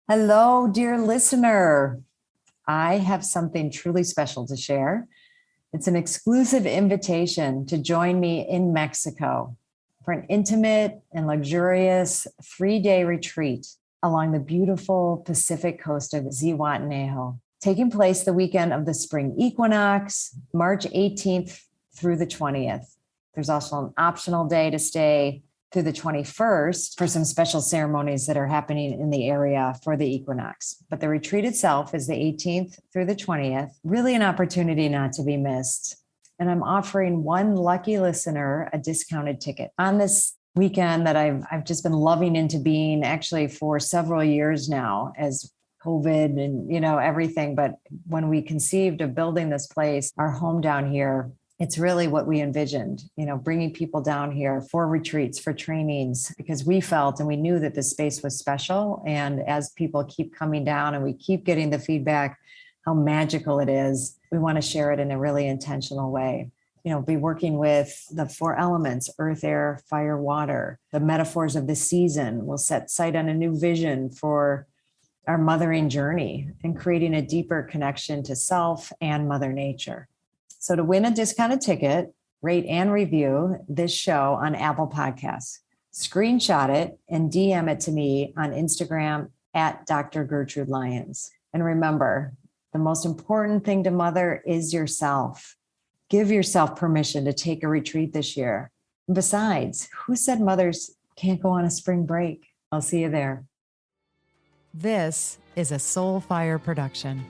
Hello, dear listener. I have something truly special to share. It's an exclusive invitation to join me in Mexico for an intimate and luxurious 3-day retreat along the beautiful Pacific coast of Zihuatanejo, taking place the weekend of the spring equinox, March 18th through the 20th. There's also an optional day to stay through the 21st for some special ceremonies that are happening in the area for the equinox. But the retreat itself is the 18th through the 20th, really an opportunity not to be missed. And I'm offering one lucky listener a discounted ticket on this weekend that I've just been loving into being actually for several years now as COVID and, everything. But when we conceived of building this place, our home down here, it's really what we envisioned, bringing people down here for retreats, for trainings, because we felt and we knew that this space was special. And as people keep coming down and we keep getting the feedback, how magical it is, we want to share it in a really intentional way. Be working with the 4 elements, earth, air, fire, water, the metaphors of the season. We'll set sight on a new vision for our mothering journey and creating a deeper connection to self and Mother Nature. So to win a discounted ticket, rate and review this show on Apple Podcasts. Screenshot it and DM it to me on Instagram at Dr. Gertrude Lyons. And remember, the most important thing to mother is yourself. Give yourself permission to take a retreat this year. And besides, who said mothers can't go on a spring break? I'll see you there. This is a Soulfire production.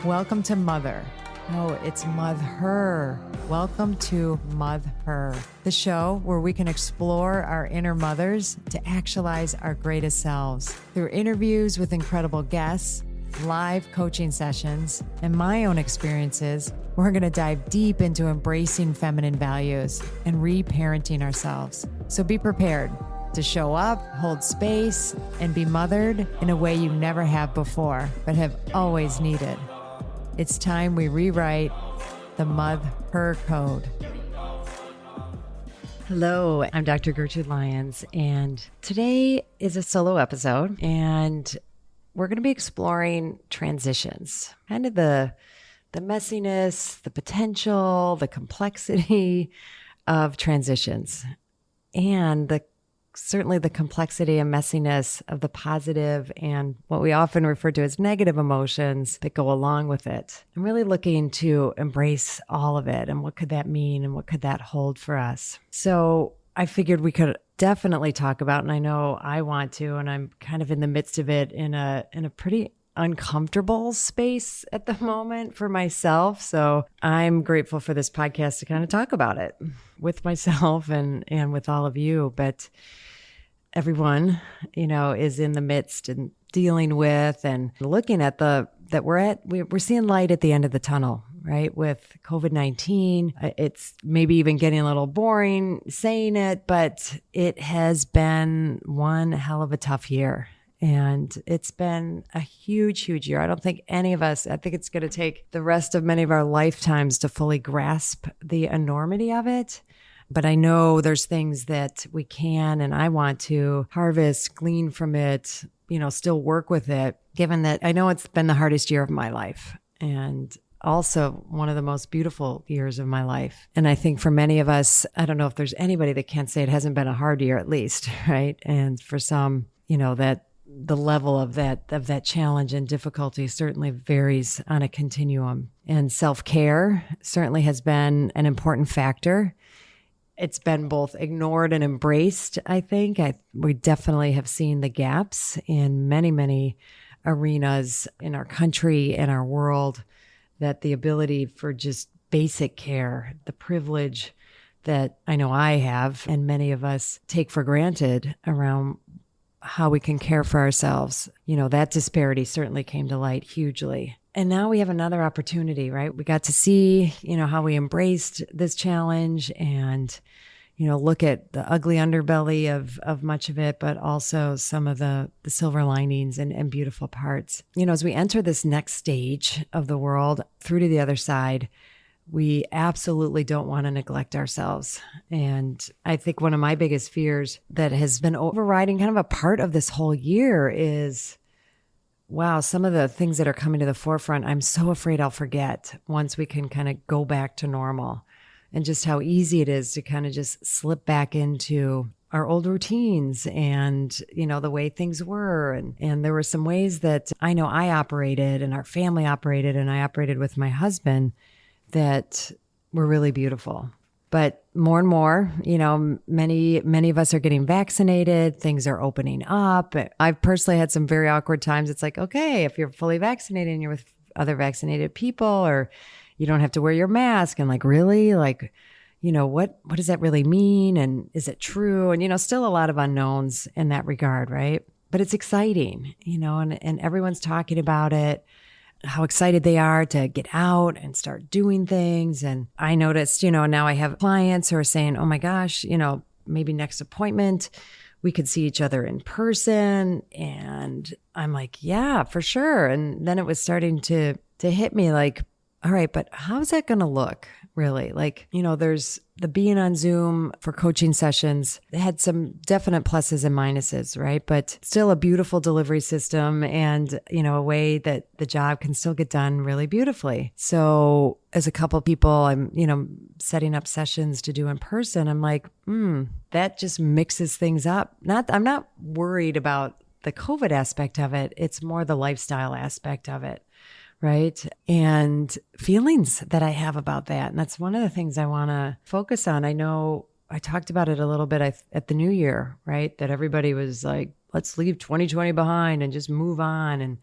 Welcome to Mother. No, it's Mother. Welcome to Mother, the show where we can explore our inner mothers to actualize our greatest selves. Through interviews with incredible guests, live coaching sessions, and my own experiences, we're going to dive deep into embracing feminine values and reparenting ourselves. So be prepared to show up, hold space, and be mothered in a way you never have before, but have always needed. It's time we rewrite the Mother Code. Hello, I'm Dr. Gertrude Lyons, and today is a solo episode, and we're going to be exploring transitions, kind of the messiness, the potential, the complexity of transitions, and certainly the complexity and messiness of the positive and what we often refer to as negative emotions that go along with it. I'm really looking to embrace all of it and what could that mean and what could that hold for us. So I figured we could definitely talk about, and I know I want to, and I'm kind of in the midst of it in a pretty uncomfortable space at the moment for myself. So I'm grateful for this podcast to kind of talk about it with myself and with all of you. But everyone, is in the midst and dealing with and looking at that we're seeing light at the end of the tunnel, right? With COVID-19, it's maybe even getting a little boring saying it, but it has been one hell of a tough year. And it's been a huge, huge year. I don't think any of us, I think it's going to take the rest of many of our lifetimes to fully grasp the enormity of it. But I know there's things that we can and I want to harvest, glean from it, still work with it, given that I know it's been the hardest year of my life and also one of the most beautiful years of my life. And I think for many of us, I don't know if there's anybody that can't say it hasn't been a hard year at least, right? And for some, that the level of that challenge and difficulty certainly varies on a continuum. And self-care certainly has been an important factor. It's been both ignored and embraced, I think. We definitely have seen the gaps in many, many arenas in our country and our world, that the ability for just basic care, the privilege that I know I have and many of us take for granted around how we can care for ourselves. That disparity certainly came to light hugely. And now we have another opportunity, right? We got to see, how we embraced this challenge and, look at the ugly underbelly of much of it, but also some of the silver linings and beautiful parts. As we enter this next stage of the world through to the other side, we absolutely don't want to neglect ourselves. And I think one of my biggest fears that has been overriding kind of a part of this whole year is, wow, some of the things that are coming to the forefront, I'm so afraid I'll forget once we can kind of go back to normal, and just how easy it is to kind of just slip back into our old routines and, the way things were. And there were some ways that I know I operated and our family operated and I operated with my husband that were really beautiful. But more and more, many of us are getting vaccinated. Things are opening up. I've personally had some very awkward times. It's like, okay, if you're fully vaccinated and you're with other vaccinated people, or you don't have to wear your mask, and like, really? Like, what does that really mean? And is it true? And, still a lot of unknowns in that regard, right? But it's exciting, and everyone's talking about it, how excited they are to get out and start doing things. And I noticed, now I have clients who are saying, oh my gosh, maybe next appointment, we could see each other in person. And I'm like, yeah, for sure. And then it was starting to hit me like, all right, but how's that going to look really? Like, there's the being on Zoom for coaching sessions. It had some definite pluses and minuses, right? But still a beautiful delivery system and, a way that the job can still get done really beautifully. So as a couple of people, I'm, setting up sessions to do in person. I'm like, that just mixes things up. I'm not worried about the COVID aspect of it. It's more the lifestyle aspect of it. Right. And feelings that I have about that. And that's one of the things I want to focus on. I know I talked about it a little bit at the new year, right? That everybody was like, let's leave 2020 behind and just move on. And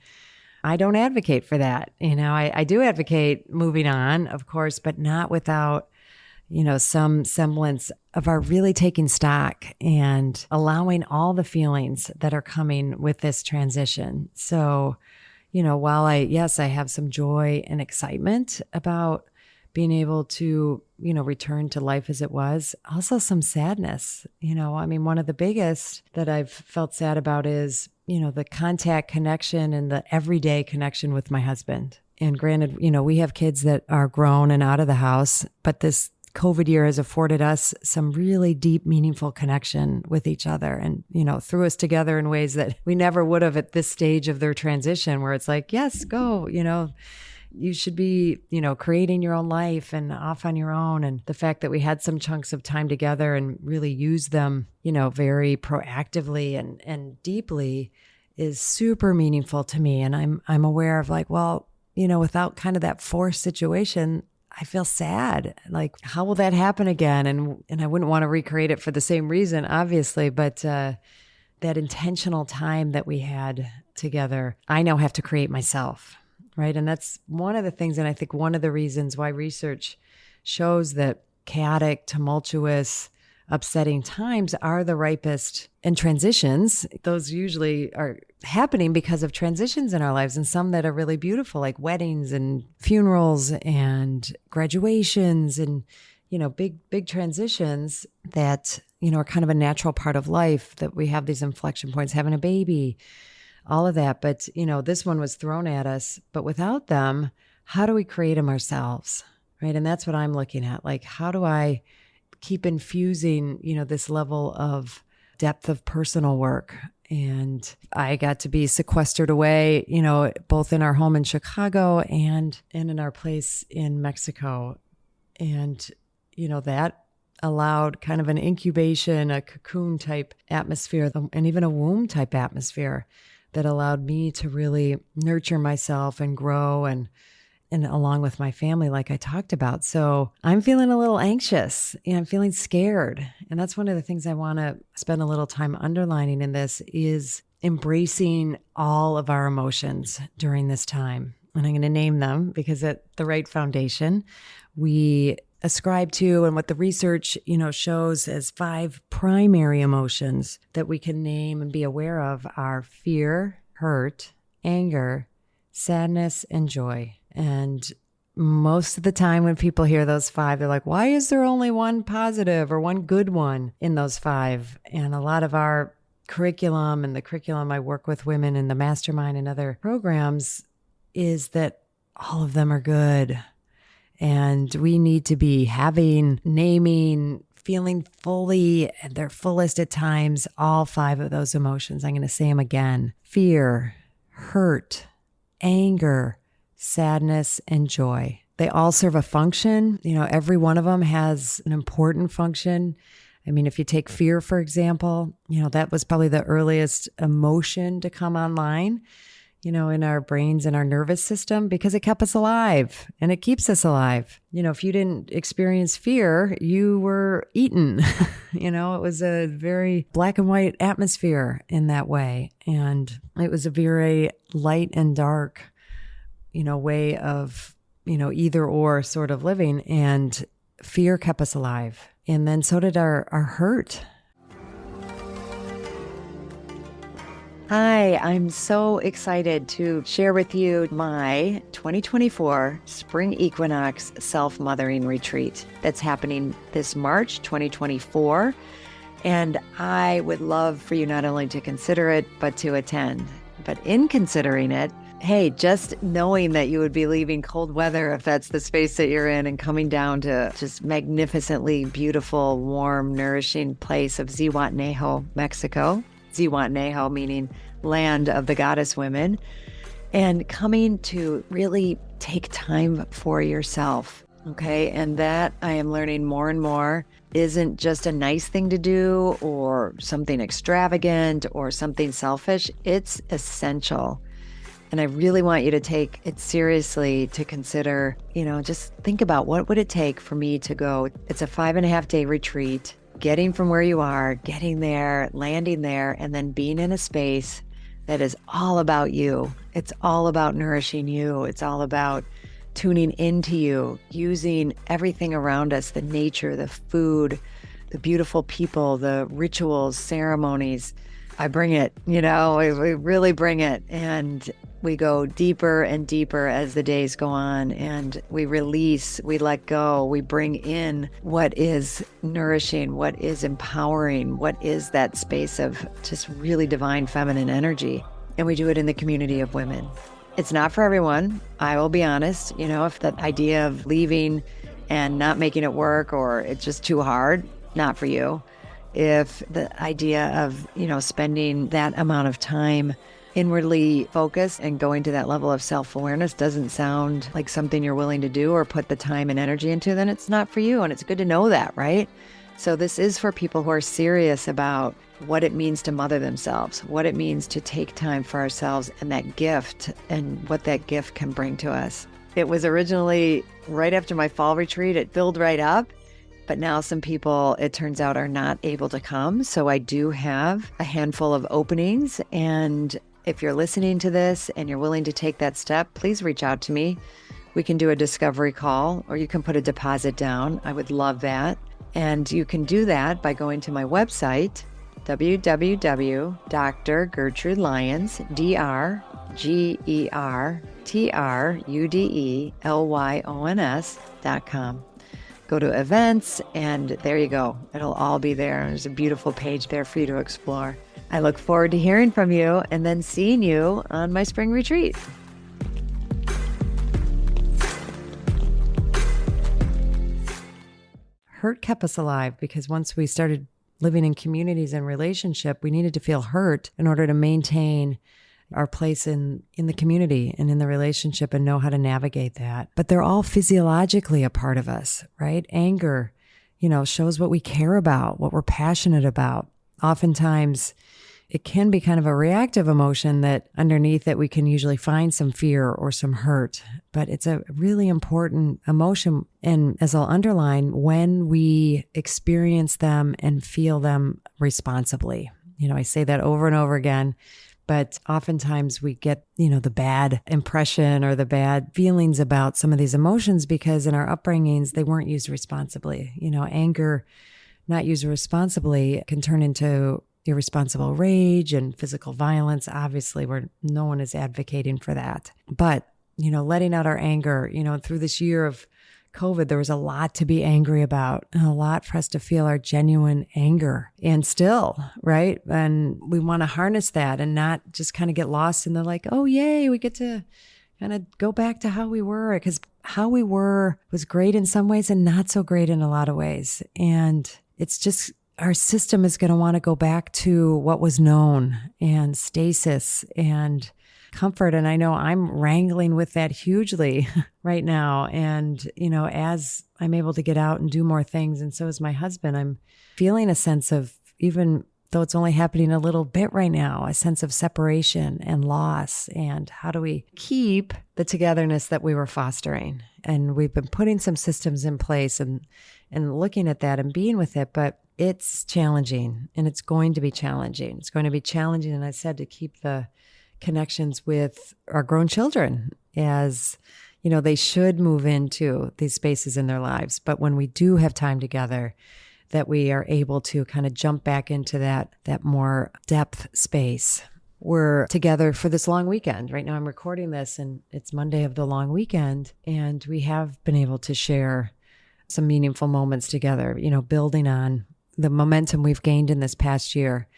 I don't advocate for that. I do advocate moving on, of course, but not without, some semblance of our really taking stock and allowing all the feelings that are coming with this transition. So, while I have some joy and excitement about being able to, return to life as it was, also some sadness. One of the biggest that I've felt sad about is, the contact connection and the everyday connection with my husband. And granted, we have kids that are grown and out of the house, but this COVID year has afforded us some really deep, meaningful connection with each other and, threw us together in ways that we never would have at this stage of their transition, where it's like, yes, go, you should be, creating your own life and off on your own. And the fact that we had some chunks of time together and really used them, very proactively and deeply is super meaningful to me. And I'm aware of like, well, without kind of that forced situation, I feel sad. Like, how will that happen again? And I wouldn't want to recreate it for the same reason, obviously, but that intentional time that we had together, I now have to create myself, right? And that's one of the things, and I think one of the reasons why research shows that chaotic, tumultuous, upsetting times are the ripest. And transitions, those usually are happening because of transitions in our lives, and some that are really beautiful, like weddings and funerals and graduations and, big transitions that, are kind of a natural part of life, that we have these inflection points, having a baby, all of that. But, this one was thrown at us, but without them, how do we create them ourselves? Right. And that's what I'm looking at. Like, how do I keep infusing, this level of depth of personal work? And I got to be sequestered away, both in our home in Chicago and in our place in Mexico. And, that allowed kind of an incubation, a cocoon type atmosphere, and even a womb type atmosphere that allowed me to really nurture myself and grow and along with my family, like I talked about. So I'm feeling a little anxious. I'm feeling scared. And that's one of the things I want to spend a little time underlining in this is embracing all of our emotions during this time. And I'm going to name them because at the right foundation, we ascribe to, and what the research, shows as 5 primary emotions that we can name and be aware of are fear, hurt, anger, sadness, and joy. And most of the time when people hear those 5, they're like, why is there only one positive or one good one in those 5? And a lot of our curriculum and the curriculum I work with women in the mastermind and other programs is that all of them are good. And we need to be having, naming, feeling fully at their fullest at times, all 5 of those emotions. I'm going to say them again: fear, hurt, anger, sadness, and joy. They all serve a function. Every one of them has an important function. I mean, if you take fear, for example, that was probably the earliest emotion to come online, in our brains and our nervous system, because it kept us alive and it keeps us alive. If you didn't experience fear, you were eaten. It was a very black and white atmosphere in that way. And it was a very light and dark, way of, either or sort of living. And fear kept us alive. And then so did our hurt. Hi, I'm so excited to share with you my 2024 Spring Equinox Self-Mothering Retreat that's happening this March 2024. And I would love for you not only to consider it, but to attend. But in considering it, hey, just knowing that you would be leaving cold weather, if that's the space that you're in, and coming down to just magnificently beautiful, warm, nourishing place of Zihuatanejo, Mexico. Zihuatanejo meaning land of the goddess women, and coming to really take time for yourself. Okay. And that I am learning more and more isn't just a nice thing to do or something extravagant or something selfish. It's essential. And I really want you to take it seriously, to consider, just think about what would it take for me to go. It's a 5.5-day retreat, getting from where you are, getting there, landing there, and then being in a space that is all about you. It's all about nourishing you. It's all about tuning into you, using everything around us, the nature, the food, the beautiful people, the rituals, ceremonies. I bring it, we really bring it. And we go deeper and deeper as the days go on, and we release, we let go, we bring in what is nourishing, what is empowering, what is that space of just really divine feminine energy. And we do it in the community of women. It's not for everyone. I will be honest, if the idea of leaving and not making it work, or it's just too hard, not for you. If the idea of, spending that amount of time inwardly focused and going to that level of self-awareness doesn't sound like something you're willing to do or put the time and energy into, then it's not for you. And it's good to know that, right? So this is for people who are serious about what it means to mother themselves, what it means to take time for ourselves, and that gift and what that gift can bring to us. It was originally right after my fall retreat. It filled right up. But now some people, it turns out, are not able to come. So I do have a handful of openings. And if you're listening to this and you're willing to take that step, please reach out to me. We can do a discovery call, or you can put a deposit down. I would love that. And you can do that by going to my website, www.drgertrudelyons.com. Go to events, and there you go. It'll all be there. There's a beautiful page there for you to explore. I look forward to hearing from you and then seeing you on my spring retreat. Hurt kept us alive, because once we started living in communities and relationship, we needed to feel hurt in order to maintain our place in the community and in the relationship and know how to navigate that. But they're all physiologically a part of us, right? Anger, shows what we care about, what we're passionate about. Oftentimes, it can be kind of a reactive emotion that underneath it we can usually find some fear or some hurt, but it's a really important emotion. And as I'll underline, when we experience them and feel them responsibly, I say that over and over again, but oftentimes we get, the bad impression or the bad feelings about some of these emotions because in our upbringings, they weren't used responsibly. Anger not used responsibly can turn into irresponsible rage and physical violence, obviously, where no one is advocating for that. But, letting out our anger, through this year of COVID, there was a lot to be angry about and a lot for us to feel our genuine anger and still, right? And we want to harness that and not just kind of get lost in the like, oh, yay, we get to kind of go back to how we were, because how we were was great in some ways and not so great in a lot of ways. And it's just, our system is going to want to go back to what was known and stasis and comfort. And I know I'm wrangling with that hugely right now. And, as I'm able to get out and do more things, and so is my husband, I'm feeling a sense of, even though it's only happening a little bit right now, a sense of separation and loss. And how do we keep the togetherness that we were fostering? And we've been putting some systems in place and looking at that and being with it, but it's challenging, and it's going to be challenging. It's going to be challenging. And I said, to keep the connections with our grown children, as they should move into these spaces in their lives. But when we do have time together, that we are able to kind of jump back into that more depth space. We're together for this long weekend. Right now I'm recording this, and it's Monday of the long weekend, and we have been able to share some meaningful moments together, building on the momentum we've gained in this past year,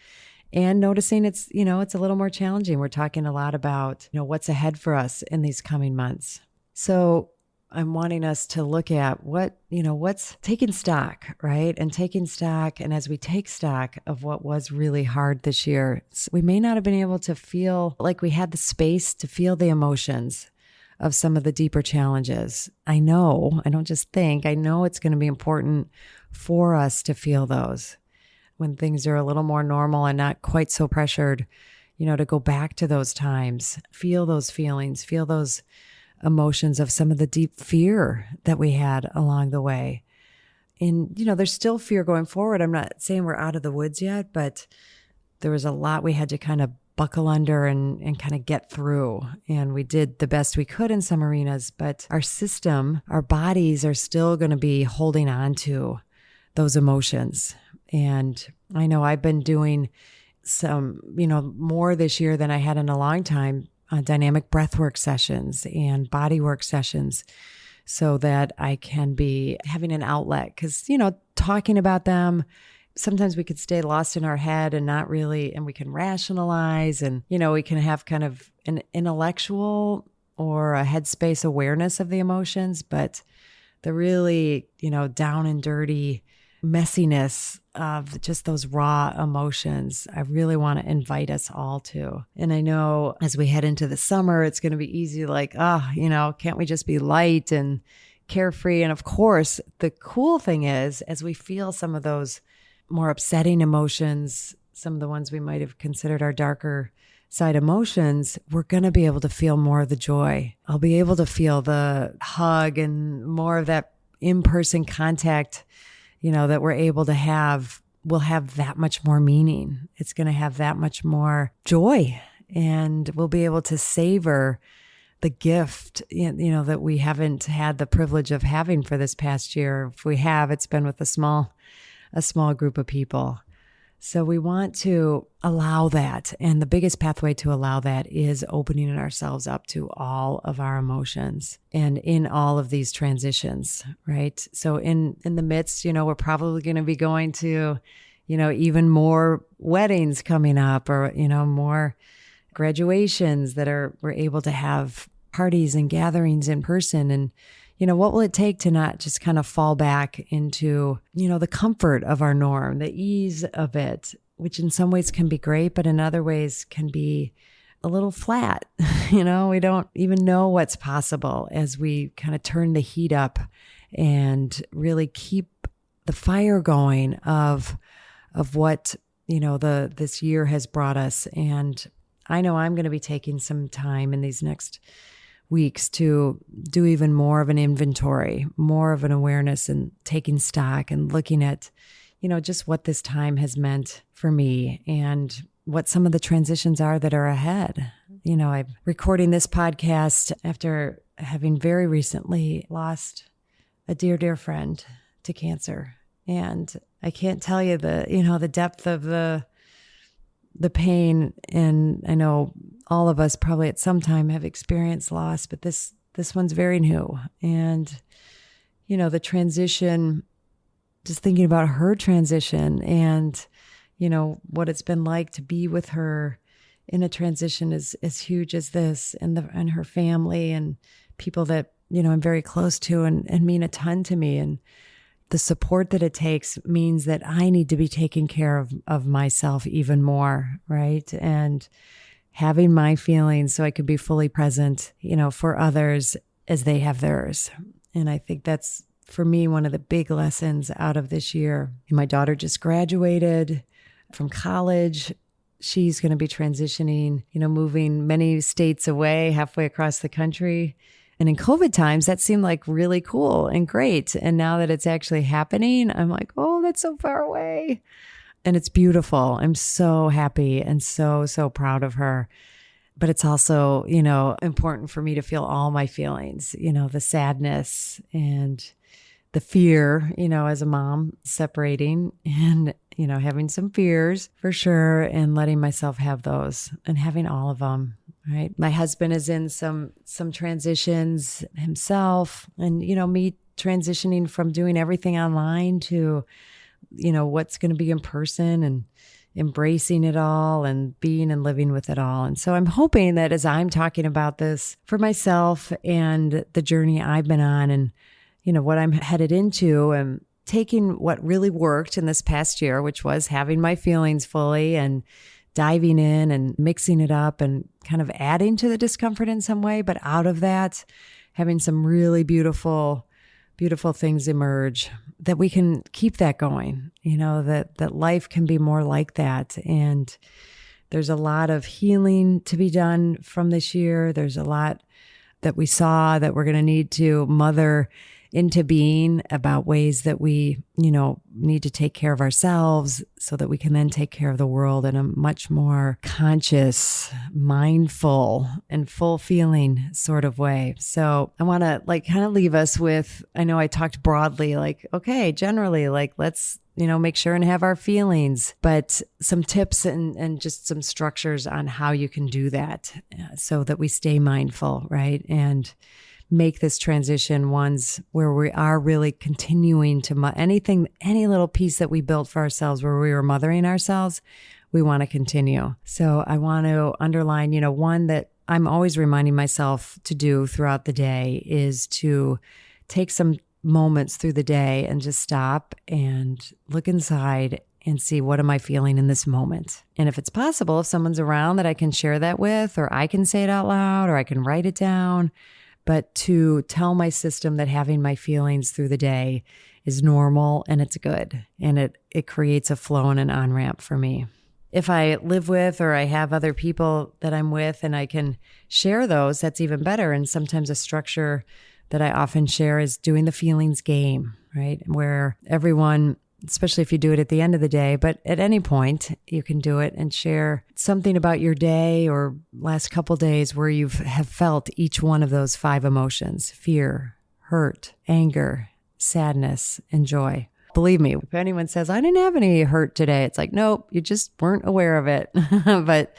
and noticing it's a little more challenging. We're talking a lot about, what's ahead for us in these coming months. So I'm wanting us to look at what's taking stock, right? And taking stock. And as we take stock of what was really hard this year, we may not have been able to feel like we had the space to feel the emotions of some of the deeper challenges. I know it's going to be important for us to feel those when things are a little more normal and not quite so pressured, to go back to those times, feel those feelings, feel those emotions of some of the deep fear that we had along the way. And, there's still fear going forward. I'm not saying we're out of the woods yet, but there was a lot we had to kind of buckle under and kind of get through. And we did the best we could in some arenas, but our system, our bodies are still going to be holding on to those emotions. And I know I've been doing some, more this year than I had in a long time, dynamic breathwork sessions and body work sessions, so that I can be having an outlet. Because, talking about them, sometimes we could stay lost in our head and not really, and we can rationalize, and, we can have kind of an intellectual or a headspace awareness of the emotions, but the really, down and dirty messiness of just those raw emotions, I really want to invite us all to. And I know as we head into the summer, it's going to be easy, like, can't we just be light and carefree? And of course, the cool thing is, as we feel some of those more upsetting emotions, some of the ones we might have considered our darker side emotions, we're going to be able to feel more of the joy. I'll be able to feel the hug and more of that in-person contact, that we're able to have, will have that much more meaning. It's going to have that much more joy, and we'll be able to savor the gift, that we haven't had the privilege of having for this past year. If we have, it's been with a small group of people. So we want to allow that. And the biggest pathway to allow that is opening ourselves up to all of our emotions and in all of these transitions, right? So in the midst, we're probably going to be going to, even more weddings coming up, or, more graduations that we're able to have parties and gatherings in person. And what will it take to not just kind of fall back into, the comfort of our norm, the ease of it, which in some ways can be great, but in other ways can be a little flat. We don't even know what's possible as we kind of turn the heat up and really keep the fire going of what, this year has brought us. And I know I'm going to be taking some time in these next weeks to do even more of an inventory, more of an awareness, and taking stock and looking at, just what this time has meant for me and what some of the transitions are that are ahead. I'm recording this podcast after having very recently lost a dear, dear friend to cancer. And I can't tell you the depth of the pain. And I know all of us probably at some time have experienced loss, but this one's very new. And, the transition, just thinking about her transition and, what it's been like to be with her in a transition as huge as this, and her family and people that, I'm very close to and mean a ton to me. And the support that it takes means that I need to be taking care of myself even more, right? And having my feelings so I could be fully present, for others as they have theirs. And I think that's, for me, one of the big lessons out of this year. My daughter just graduated from college. She's going to be transitioning, moving many states away, halfway across the country. And in COVID times, that seemed like really cool and great. And now that it's actually happening, I'm like, oh, that's so far away. And it's beautiful. I'm so happy and so, so proud of her. But it's also, important for me to feel all my feelings, the sadness and the fear, as a mom, separating and, having some fears for sure, and letting myself have those and having all of them. Right. My husband is in some transitions himself, and, me transitioning from doing everything online to, what's going to be in person, and embracing it all and being and living with it all. And so I'm hoping that as I'm talking about this for myself and the journey I've been on and, what I'm headed into, and taking what really worked in this past year, which was having my feelings fully and diving in and mixing it up and kind of adding to the discomfort in some way, but out of that, having some really beautiful things emerge, that we can keep that going, that life can be more like that. And there's a lot of healing to be done from this year. There's a lot that we saw that we're going to need to mother into being about ways that we, need to take care of ourselves so that we can then take care of the world in a much more conscious, mindful, and full feeling sort of way. So I want to kind of leave us with, I know I talked broadly, okay, generally, let's, make sure and have our feelings, but some tips and just some structures on how you can do that so that we stay mindful, right? And make this transition ones where we are really continuing to any little piece that we built for ourselves where we were mothering ourselves, we want to continue. So I want to underline, one that I'm always reminding myself to do throughout the day is to take some moments through the day and just stop and look inside and see, what am I feeling in this moment? And if it's possible, if someone's around that I can share that with, or I can say it out loud, or I can write it down, but to tell my system that having my feelings through the day is normal and it's good. And it creates a flow and an on-ramp for me. If I live with, or I have other people that I'm with and I can share those, that's even better. And sometimes a structure that I often share is doing the feelings game, right? Where everyone, especially if you do it at the end of the day, but at any point you can do it and share something about your day or last couple days where you have felt each one of those 5 emotions: fear, hurt, anger, sadness, and joy. Believe me, if anyone says, I didn't have any hurt today, it's like, nope, you just weren't aware of it. But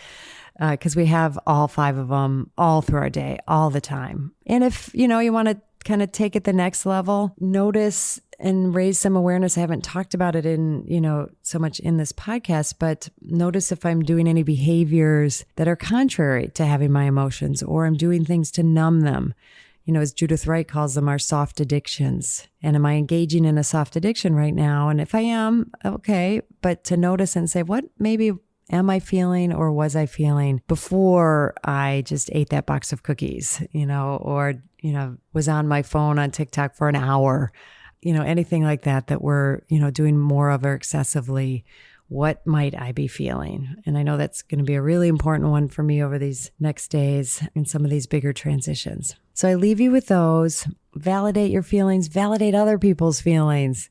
because we have all 5 of them all through our day, all the time. And if, you want to kind of take it the next level, notice and raise some awareness. I haven't talked about it in, so much in this podcast, but notice if I'm doing any behaviors that are contrary to having my emotions, or I'm doing things to numb them. As Judith Wright calls them, our soft addictions. And am I engaging in a soft addiction right now? And if I am, okay, but to notice and say, what maybe am I feeling or was I feeling before I just ate that box of cookies, or, was on my phone on TikTok for an hour, anything like that we're, doing more of or excessively. What might I be feeling? And I know that's going to be a really important one for me over these next days in some of these bigger transitions. So I leave you with those. Validate your feelings, validate other people's feelings.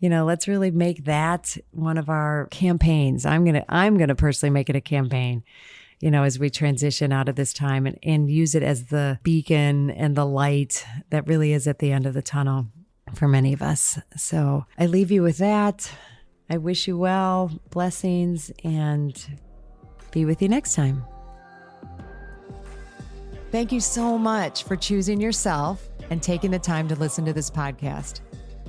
Let's really make that one of our campaigns. I'm going to personally make it a campaign, as we transition out of this time and use it as the beacon and the light that really is at the end of the tunnel for many of us. So I leave you with that. I wish you well, blessings, and be with you next time. Thank you so much for choosing yourself and taking the time to listen to this podcast.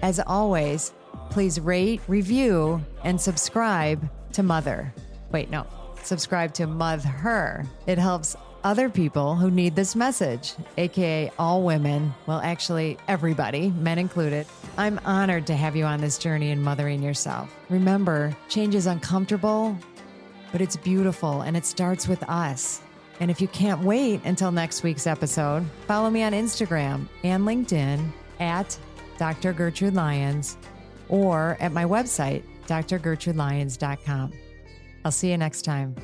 As always, please rate, review, and subscribe to Mother. Wait, no, subscribe to Mother Her. It helps other people who need this message, aka all women, well, actually everybody, men included. I'm honored to have you on this journey in mothering yourself. Remember, change is uncomfortable, but it's beautiful, and it starts with us. And if you can't wait until next week's episode, follow me on Instagram and LinkedIn at Dr. Gertrude Lyons or at my website, drgertrudelyons.com. I'll see you next time.